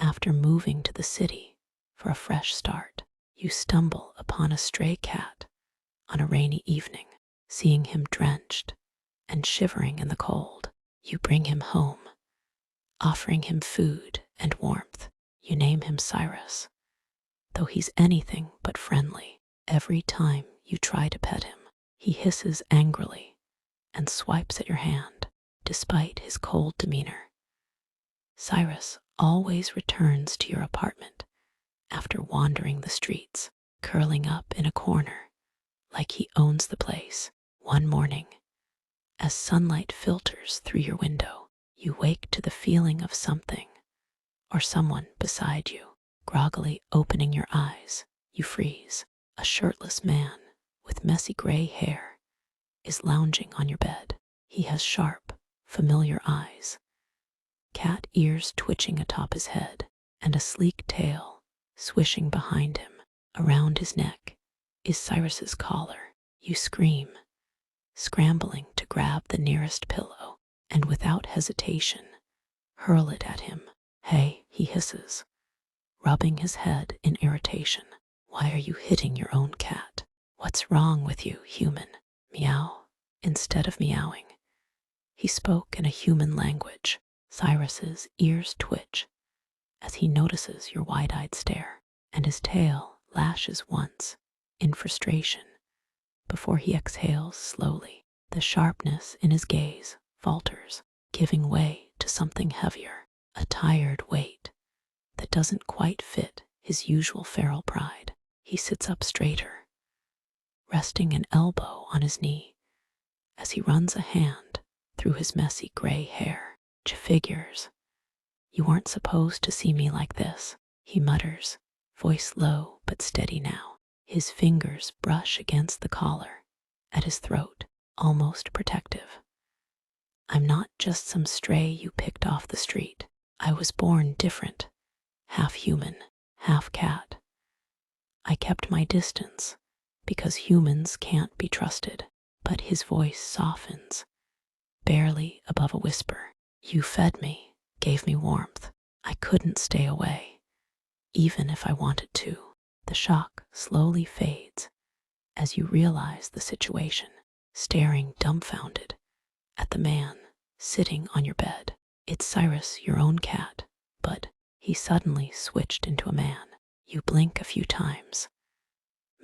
After moving to the city for a fresh start, you stumble upon a stray cat on a rainy evening. Seeing him drenched and shivering in the cold, you bring him home, offering him food and warmth. You name him Cyrus, though he's anything but friendly. Every time you try to pet him, he hisses angrily and swipes at your hand, despite his cold demeanor. Cyrus always returns to your apartment after wandering the streets, curling up in a corner like he owns the place. One morning, as sunlight filters through your window, you wake to the feeling of something or someone beside you. Groggily opening your eyes, you freeze. A shirtless man with messy gray hair is lounging on your bed. He has sharp, familiar eyes, cat ears twitching atop his head, and a sleek tail swishing behind him. Around his neck is Cyrus's collar. You scream, scrambling to grab the nearest pillow, and without hesitation, hurl it at him. Hey, he hisses, rubbing his head in irritation. Why are you hitting your own cat? What's wrong with you, human? Meow. Instead of meowing, he spoke in a human language. Cyrus's ears twitch as he notices your wide-eyed stare, and his tail lashes once in frustration before he exhales slowly. The sharpness in his gaze falters, giving way to something heavier, a tired weight that doesn't quite fit his usual feral pride. He sits up straighter, resting an elbow on his knee as he runs a hand through his messy gray hair. Figures, you weren't supposed to see me like this, he mutters, voice low but steady now. His fingers brush against the collar at his throat, almost protective. I'm not just some stray you picked off the street. I was born different, half human, half cat. I kept my distance because humans can't be trusted. But his voice softens, barely above a whisper. You fed me, gave me warmth. I couldn't stay away, even if I wanted to. The shock slowly fades as you realize the situation, staring dumbfounded at the man sitting on your bed. It's Cyrus, your own cat, but he suddenly switched into a man. You blink a few times,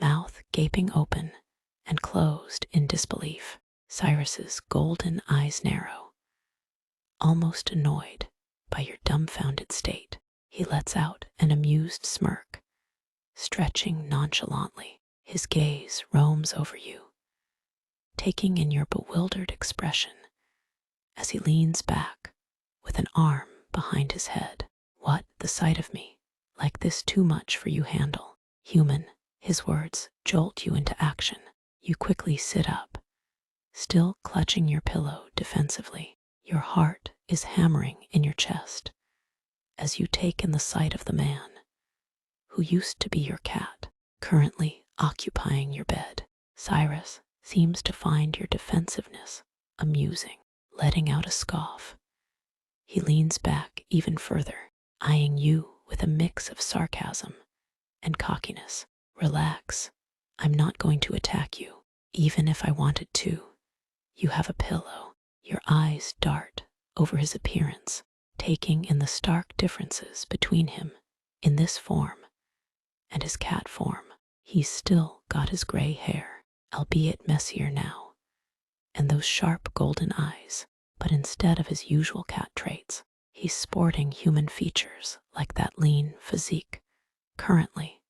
mouth gaping open and closed in disbelief. Cyrus's golden eyes narrow. Almost annoyed by your dumbfounded state, he lets out an amused smirk, stretching nonchalantly. His gaze roams over you, taking in your bewildered expression as he leans back with an arm behind his head. What, the sight of me like this too much for you handle? Human, his words jolt you into action. You quickly sit up, still clutching your pillow defensively. Your heart is hammering in your chest as you take in the sight of the man who used to be your cat, currently occupying your bed. Cyrus seems to find your defensiveness amusing, letting out a scoff. He leans back even further, eyeing you with a mix of sarcasm and cockiness. Relax, I'm not going to attack you, even if I wanted to. You have a pillow. Your eyes dart over his appearance, taking in the stark differences between him in this form and his cat form. He's still got his gray hair, albeit messier now, and those sharp golden eyes, but instead of his usual cat traits, he's sporting human features like that lean physique currently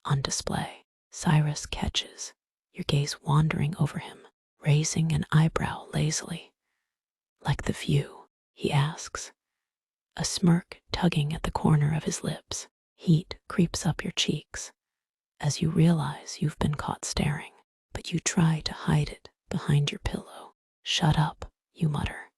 on display. Cyrus catches your gaze wandering over him, raising an eyebrow lazily. Like the view, he asks, a smirk tugging at the corner of his lips. Heat creeps up your cheeks as you realize you've been caught staring, but you try to hide it behind your pillow. Shut up, you mutter,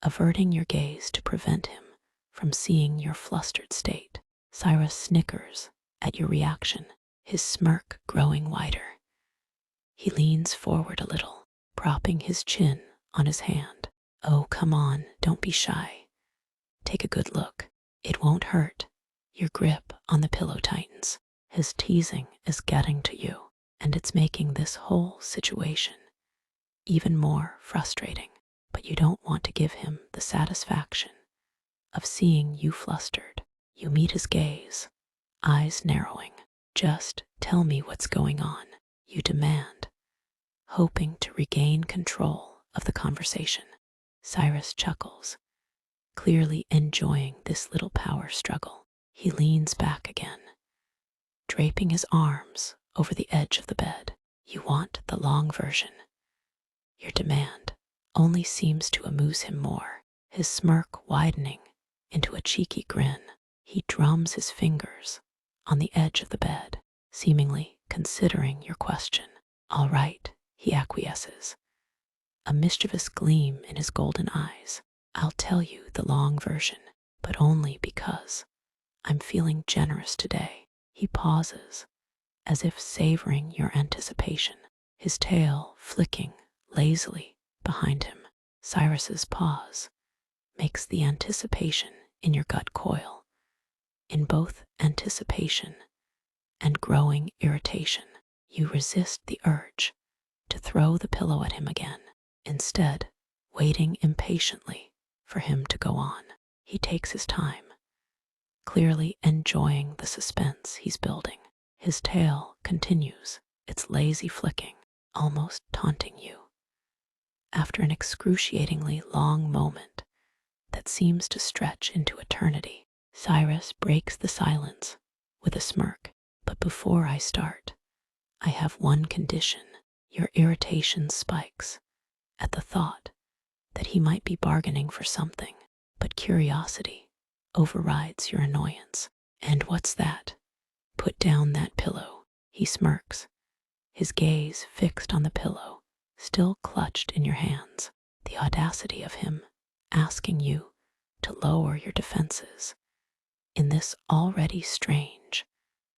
averting your gaze to prevent him from seeing your flustered state. Cyrus snickers at your reaction, his smirk growing wider. He leans forward a little, propping his chin on his hand. Oh, come on, don't be shy. Take a good look. It won't hurt. Your grip on the pillow tightens. His teasing is getting to you, and it's making this whole situation even more frustrating. But you don't want to give him the satisfaction of seeing you flustered. You meet his gaze, eyes narrowing. Just tell me what's going on, you demand, hoping to regain control of the conversation. Cyrus chuckles, clearly enjoying this little power struggle. He leans back again, draping his arms over the edge of the bed. You want the long version. Your demand only seems to amuse him more, his smirk widening into a cheeky grin. He drums his fingers on the edge of the bed, seemingly considering your question. All right, he acquiesces, a mischievous gleam in his golden eyes. I'll tell you the long version, but only because I'm feeling generous today. He pauses, as if savoring your anticipation, his tail flicking lazily behind him. Cyrus's pause makes the anticipation in your gut coil. In both anticipation and growing irritation, you resist the urge to throw the pillow at him again, instead waiting impatiently for him to go on. He takes his time, clearly enjoying the suspense he's building. His tail continues its lazy flicking, almost taunting you. After an excruciatingly long moment that seems to stretch into eternity, Cyrus breaks the silence with a smirk. But before I start, I have one condition. Your irritation spikes at the thought that he might be bargaining for something, but curiosity overrides your annoyance. And what's that? Put down that pillow. He smirks, his gaze fixed on the pillow, still clutched in your hands. The audacity of him asking you to lower your defenses in this already strange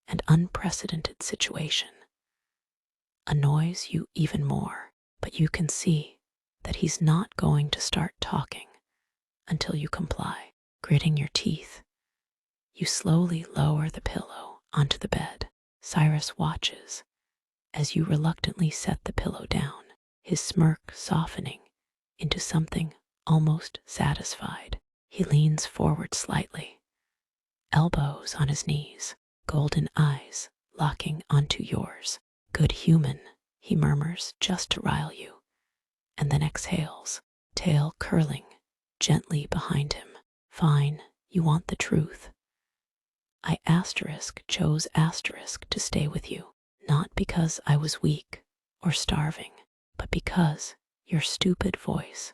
and unprecedented situation annoys you even more, but you can see that he's not going to start talking until you comply. Gritting your teeth, you slowly lower the pillow onto the bed. Cyrus watches as you reluctantly set the pillow down, his smirk softening into something almost satisfied. He leans forward slightly, elbows on his knees, golden eyes locking onto yours. Good human, he murmurs just to rile you, and then exhales, tail curling gently behind him. Fine, you want the truth. I chose to stay with you, not because I was weak or starving, but because your stupid voice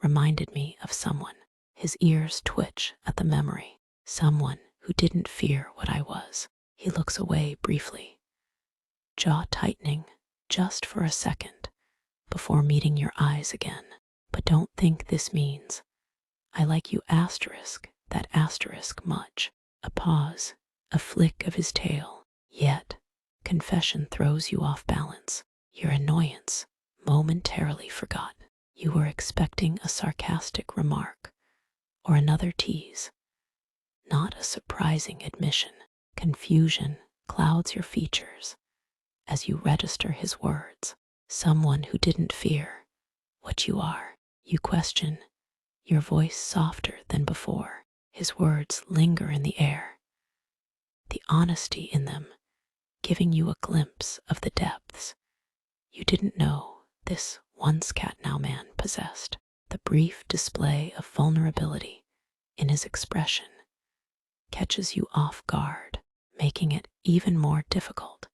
reminded me of someone. His ears twitch at the memory, someone who didn't fear what I was. He looks away briefly, jaw tightening just for a second before meeting your eyes again. But don't think this means I like you that asterisk much. A pause, a flick of his tail. Yet, confession throws you off balance. Your annoyance momentarily forgot. You were expecting a sarcastic remark or another tease, not a surprising admission. Confusion clouds your features as you register his words. Someone who didn't fear what you are. You question, your voice softer than before. His words linger in the air, the honesty in them giving you a glimpse of the depths you didn't know this once cat now man possessed. The brief display of vulnerability in his expression catches you off guard, making it even more difficult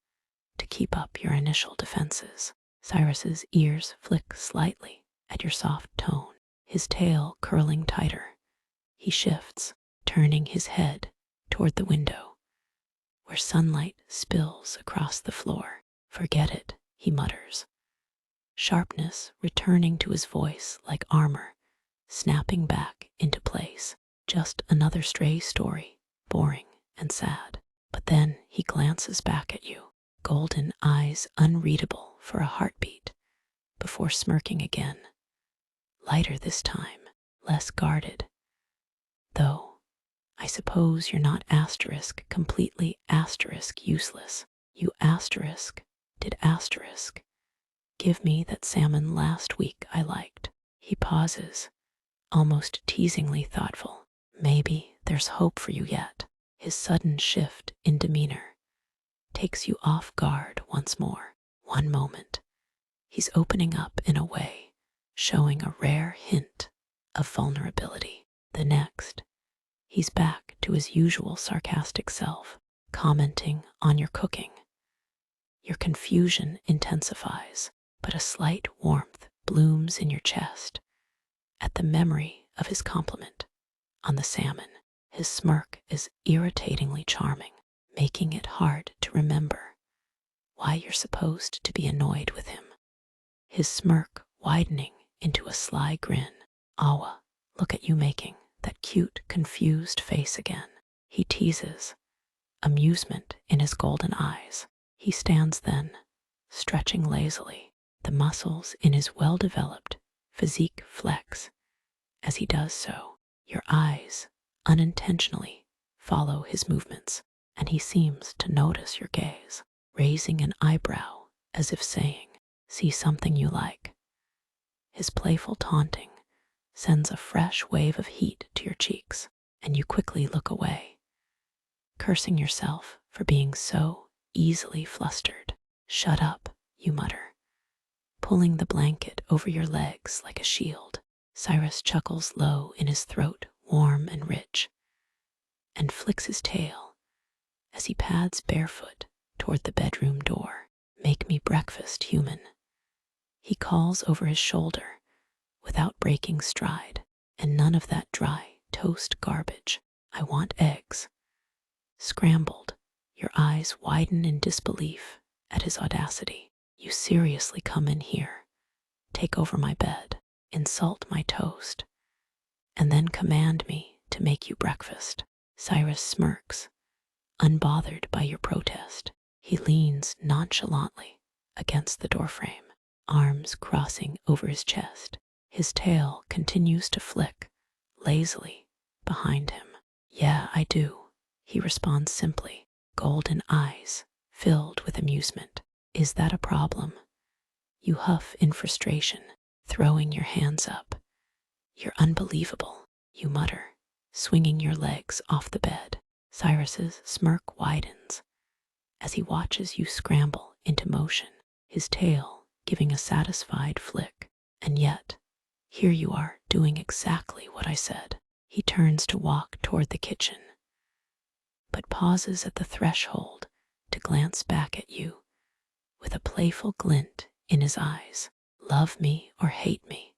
to keep up your initial defenses. Cyrus's ears flick slightly at your soft tone, his tail curling tighter. He shifts, turning his head toward the window, where sunlight spills across the floor. Forget it, he mutters, sharpness returning to his voice like armor, snapping back into place. Just another stray story, boring and sad. But then he glances back at you, golden eyes unreadable for a heartbeat, before smirking again, lighter this time, less guarded. Though I suppose you're not asterisk completely asterisk useless. You asterisk did asterisk give me that salmon last week I liked. He pauses, almost teasingly thoughtful. Maybe there's hope for you yet. His sudden shift in demeanor takes you off guard once more. One moment, he's opening up in a way, showing a rare hint of vulnerability. The next, he's back to his usual sarcastic self, commenting on your cooking. Your confusion intensifies, but a slight warmth blooms in your chest at the memory of his compliment on the salmon. His smirk is irritatingly charming, making it hard to remember why you're supposed to be annoyed with him. His smirk widening into a sly grin. Awa, look at you making that cute, confused face again. He teases, amusement in his golden eyes. He stands then, stretching lazily. The muscles in his well-developed physique flex as he does so. Your eyes unintentionally follow his movements, and he seems to notice your gaze, raising an eyebrow as if saying, "See something you like." His playful taunting sends a fresh wave of heat to your cheeks, and you quickly look away, cursing yourself for being so easily flustered. "Shut up," you mutter, pulling the blanket over your legs like a shield. Cyrus chuckles low in his throat, warm and rich, and flicks his tail as he pads barefoot toward the bedroom door. "Make me breakfast, human," he calls over his shoulder without breaking stride. "And none of that dry toast garbage. I want eggs." Scrambled, your eyes widen in disbelief at his audacity. "You seriously come in here, take over my bed, insult my toast, and then command me to make you breakfast?" Cyrus smirks, unbothered by your protest. He leans nonchalantly against the doorframe, arms crossing over his chest. His tail continues to flick lazily behind him. "Yeah, I do," he responds simply, golden eyes filled with amusement. "Is that a problem?" You huff in frustration, throwing your hands up. "You're unbelievable," you mutter, swinging your legs off the bed. Cyrus's smirk widens as he watches you scramble into motion, his tail giving a satisfied flick. "And yet, here you are doing exactly what I said." He turns to walk toward the kitchen, but pauses at the threshold to glance back at you with a playful glint in his eyes. "Love me or hate me,"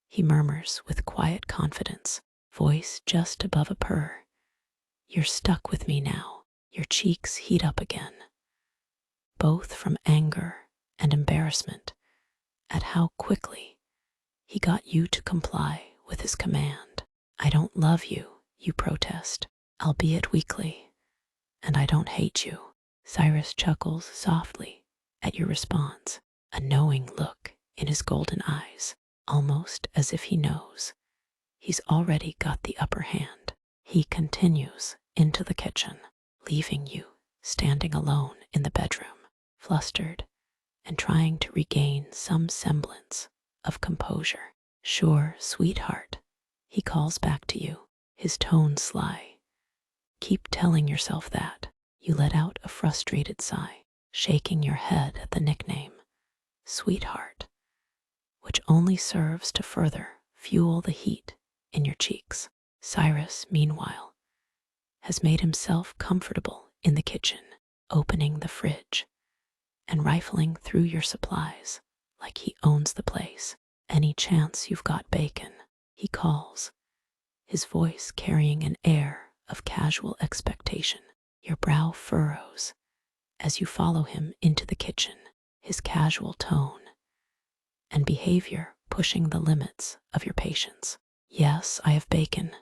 he murmurs with quiet confidence, voice just above a purr. "You're stuck with me now." Your cheeks heat up again, both from anger and embarrassment at how quickly he got you to comply with his command. "I don't love you," you protest, albeit weakly, "and I don't hate you." Cyrus chuckles softly at your response, a knowing look in his golden eyes, almost as if he knows he's already got the upper hand. He continues into the kitchen, leaving you standing alone in the bedroom, flustered and trying to regain some semblance of composure. "Sure, sweetheart," he calls back to you, his tone sly. "Keep telling yourself that." You let out a frustrated sigh, shaking your head at the nickname, "sweetheart," which only serves to further fuel the heat in your cheeks. Cyrus, meanwhile, has made himself comfortable in the kitchen, opening the fridge and rifling through your supplies like he owns the place. "Any chance you've got bacon?" he calls, his voice carrying an air of casual expectation. Your brow furrows as you follow him into the kitchen, his casual tone and behavior pushing the limits of your patience. "Yes, I have bacon,"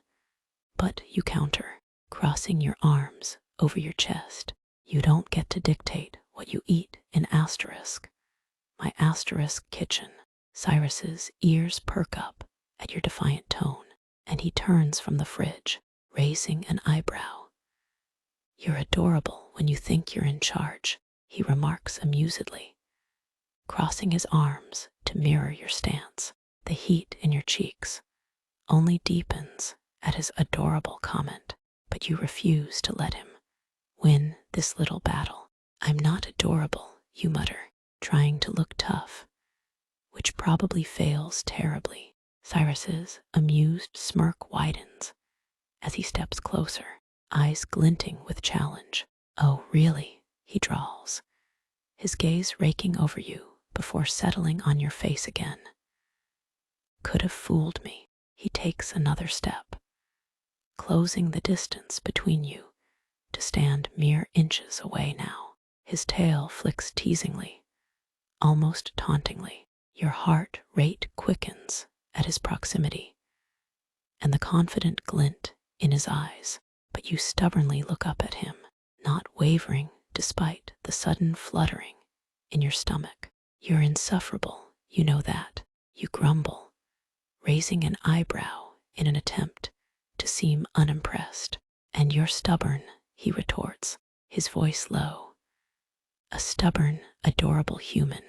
but you counter, crossing your arms over your chest. "You don't get to dictate what you eat in asterisk. My asterisk kitchen." Cyrus's ears perk up at your defiant tone, and he turns from the fridge, raising an eyebrow. You're adorable when you think you're in charge, he remarks amusedly, crossing his arms to mirror your stance. The heat in your cheeks only deepens at his adorable comment, but you refuse to let him win this little battle. I'm not adorable, you mutter, trying to look tough, which probably fails terribly. Cyrus's amused smirk widens as he steps closer, eyes glinting with challenge. Oh, really? He drawls, his gaze raking over you before settling on your face again. Could have fooled me. He takes another step, closing the distance between you to stand mere inches away now. His tail flicks teasingly, almost tauntingly. Your heart rate quickens at his proximity and the confident glint in his eyes, but you stubbornly look up at him, not wavering despite the sudden fluttering in your stomach. You're insufferable, you know that, you grumble, raising an eyebrow in an attempt to seem unimpressed. And you're stubborn, he retorts, his voice low. A stubborn, adorable human